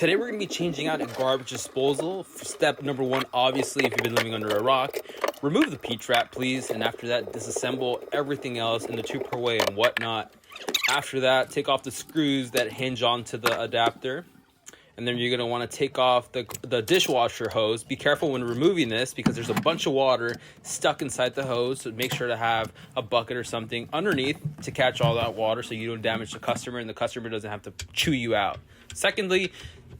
Today we're going to be changing out a garbage disposal. Step number one, obviously, if you've been living under a rock, remove the P-trap, please. And after that, disassemble everything else in the 2-per-way and whatnot. After that, take off the screws that hinge onto the adapter. And then you're going to want to take off the dishwasher hose. Be careful when removing this because there's a bunch of water stuck inside the hose. So make sure to have a bucket or something underneath to catch all that water so you don't damage the customer and the customer doesn't have to chew you out. Secondly,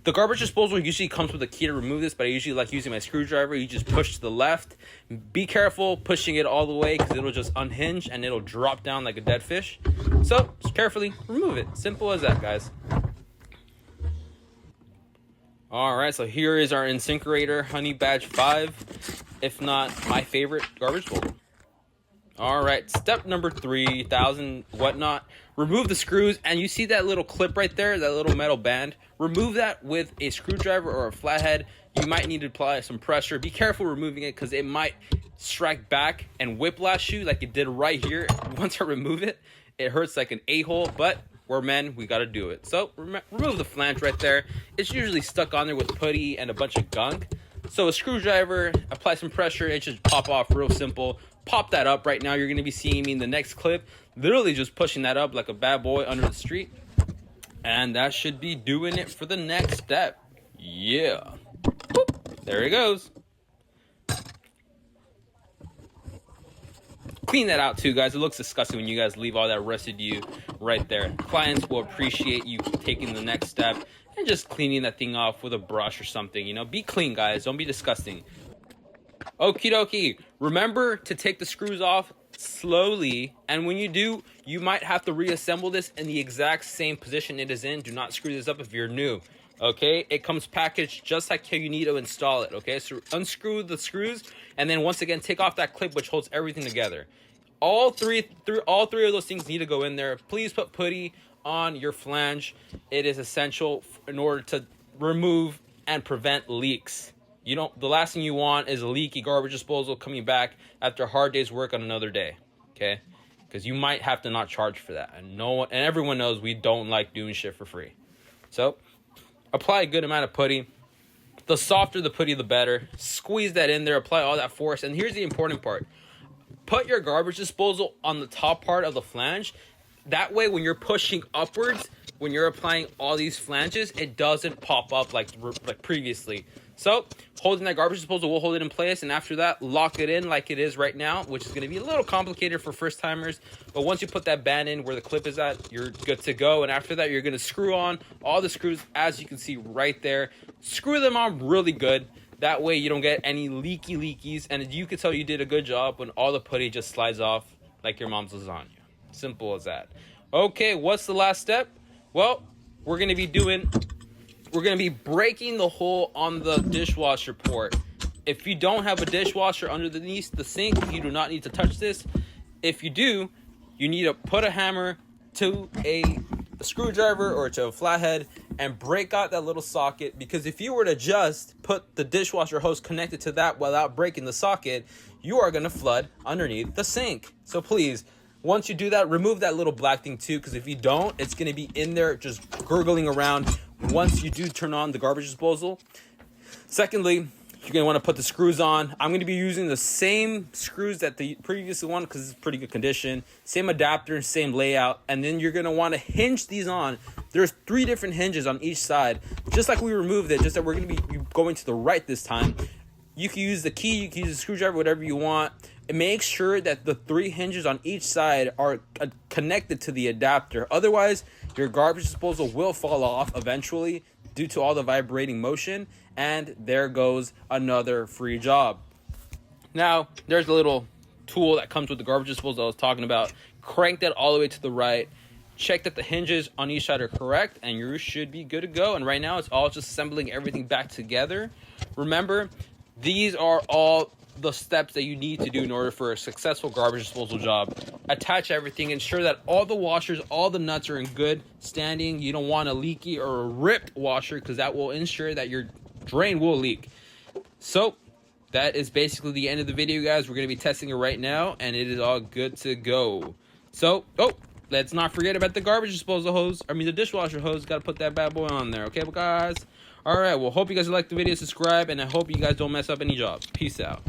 the garbage disposal usually comes with a key to remove this, but I usually like using my screwdriver. You just push to the left. Be careful pushing it all the way because it'll just unhinge and it'll drop down like a dead fish. So just carefully remove it. Simple as that, guys. All right, so here is our InSinkErator Honey Badge 5, if not my favorite garbage disposal. All right, step number 3, 1000 whatnot. Remove the screws, and you see that little clip right there, that little metal band. Remove that with a screwdriver or a flathead. You might need to apply some pressure. Be careful removing it because it might strike back and whiplash you like it did right here. Once I remove it, it hurts like an a-hole, but we're men, we gotta do it. So remove the flange right there. It's usually stuck on there with putty and a bunch of gunk. So a screwdriver, apply some pressure, it should pop off real simple. Pop that up right now. You're gonna be seeing me in the next clip, literally just pushing that up like a bad boy under the street. And that should be doing it for the next step. Yeah. Boop. There it goes. Clean that out too, guys. It looks disgusting when you guys leave all that residue right there. Clients will appreciate you taking the next step and just cleaning that thing off with a brush or something. You know, be clean, guys. Don't be disgusting. Okie dokie. Remember to take the screws off slowly, and when you do, you might have to reassemble this in the exact same position it is in. Do not screw this up if you're new. Okay, it comes packaged just like how you need to install it. Okay, so unscrew the screws and then once again take off that clip which holds everything together. All three of those things need to go in there. Please put putty on your flange. It is essential in order to remove and prevent leaks. The last thing you want is a leaky garbage disposal coming back after a hard day's work on another day. Okay, because you might have to not charge for that, and everyone knows we don't like doing shit for free. So apply a good amount of putty. The softer the putty, the better. Squeeze that in there. Apply all that force. And here's the important part. Put your garbage disposal on the top part of the flange. That way, when you're pushing upwards, when you're applying all these flanges, it doesn't pop up like previously. So, holding that garbage disposal will hold it in place. And after that, lock it in like it is right now, which is going to be a little complicated for first timers. But once you put that band in where the clip is at, you're good to go. And after that, you're going to screw on all the screws, as you can see right there. Screw them on really good. That way, you don't get any leakies. And you can tell you did a good job when all the putty just slides off like your mom's lasagna. Simple as that. Okay, what's the last step? Well, we're going to be breaking the hole on the dishwasher port. If you don't have a dishwasher underneath the sink, you do not need to touch this. If you do, you need to put a hammer to a screwdriver or to a flathead and break out that little socket, because if you were to just put the dishwasher hose connected to that without breaking the socket, you are going to flood underneath the sink. So please, once you do that, remove that little black thing too, because if you don't, it's going to be in there just gurgling around once you do turn on the garbage disposal. Secondly, you're going to want to put the screws on. I'm going to be using the same screws that the previous one because it's pretty good condition. Same adapter, same layout. And then you're going to want to hinge these on. There's 3 different hinges on each side. Just like we removed it, just that we're going to be going to the right this time. You can use the key, you can use the screwdriver, whatever you want. And make sure that the 3 hinges on each side are connected to the adapter. Otherwise, your garbage disposal will fall off eventually due to all the vibrating motion. And there goes another free job. Now, there's a little tool that comes with the garbage disposal I was talking about. Crank that all the way to the right. Check that the hinges on each side are correct, and you should be good to go. And right now, it's all just assembling everything back together. Remember, these are all the steps that you need to do in order for a successful garbage disposal job. Attach everything. Ensure that all the washers, all the nuts are in good standing. You don't want a leaky or a ripped washer because that will ensure that your drain will leak. So that is basically the end of the video, guys. We're going to be testing it right now, and it is all good to go. So, let's not forget about the garbage disposal hose. The dishwasher hose. Got to put that bad boy on there. Okay, guys? All right, well, hope you guys liked the video. Subscribe, and I hope you guys don't mess up any jobs. Peace out.